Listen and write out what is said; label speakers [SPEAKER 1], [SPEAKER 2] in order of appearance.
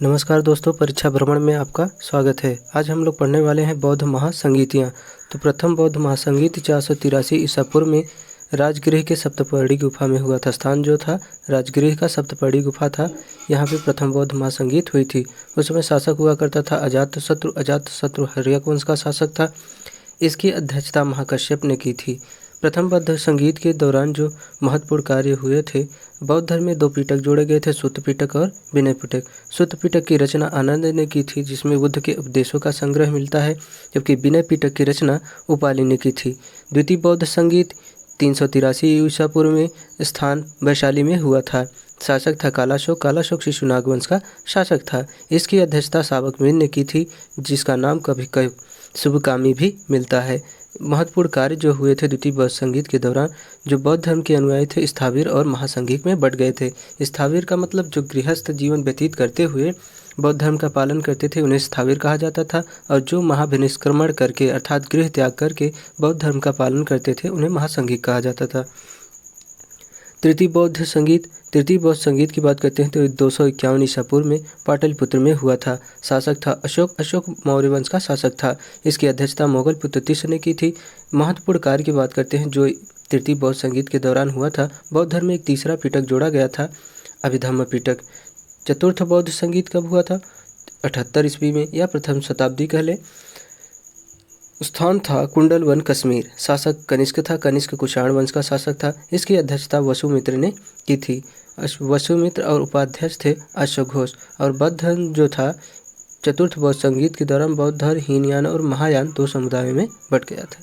[SPEAKER 1] नमस्कार दोस्तों, परीक्षा भ्रमण में आपका स्वागत है। आज हम लोग पढ़ने वाले हैं बौद्ध महासंगीतियाँ। तो प्रथम बौद्ध महासंगीत 483 ईसा पूर्व में राजगृह के सप्तपर्णी गुफा में हुआ था। स्थान जो था राजगृह का सप्तपर्णी गुफा था। यहाँ पे प्रथम बौद्ध महासंगीत हुई थी। उस समय शासक हुआ करता था अजातशत्रु हर्यक वंश का शासक था। इसकी अध्यक्षता महाकश्यप ने की थी। प्रथम बौद्ध संगीत के दौरान जो महत्वपूर्ण कार्य हुए थे, बौद्ध धर्म में 2 पिटक जोड़े गए थे, सुत्त पिटक और विनय पिटक। सुत्त पिटक की रचना आनंद ने की थी, जिसमें बुद्ध के उपदेशों का संग्रह मिलता है, जबकि विनय पिटक की रचना उपाली ने की थी। द्वितीय बौद्ध संगीत 383 ईसा पूर्व में स्थान वैशाली में हुआ था। शासक था कालाशोक शिशुनाग वंश का शासक था। इसकी अध्यक्षता शावक मीन ने की थी, जिसका नाम कभी कभी शुभकामी भी मिलता है। महत्वपूर्ण कार्य जो हुए थे द्वितीय बौद्ध संगीत के दौरान, जो बौद्ध धर्म के अनुयायी थे स्थाविर और महासंगीत में बट गए थे। स्थाविर का मतलब जो गृहस्थ जीवन व्यतीत करते हुए बौद्ध धर्म का पालन करते थे, उन्हें स्थाविर कहा जाता था। और जो महाभिनिष्क्रमण करके अर्थात गृह त्याग करके बौद्ध धर्म का पालन करते थे, उन्हें महासंगीत कहा जाता था। तृतीय बौद्ध संगीत की बात करते हैं तो 251 ईसा पूर्व में पाटलिपुत्र में हुआ था। शासक था अशोक मौर्य वंश का शासक था। इसकी अध्यक्षता मोगल पुत्र तीसरा ने की थी। महत्वपूर्ण कार्य की बात करते हैं जो तृतीय बौद्ध संगीत के दौरान हुआ था। बौद्ध धर्म में एक तीसरा पिटक जोड़ा गया था, अभिधम्म पिटक। चतुर्थ बौद्ध संगीत कब हुआ था? 78 ईस्वी में या प्रथम शताब्दी कह ले। स्थान था कुंडलवन कश्मीर। शासक कनिष्क था। कनिष्क कुषाण वंश का शासक था। इसकी अध्यक्षता वसुमित्र ने की थी। वसुमित्र और उपाध्यक्ष थे अश्वघोष। और बौद्ध धर्म जो था चतुर्थ बौद्ध संगीत के दौरान बौद्ध धर्म हीनयान और महायान 2 समुदायों में बट गया था।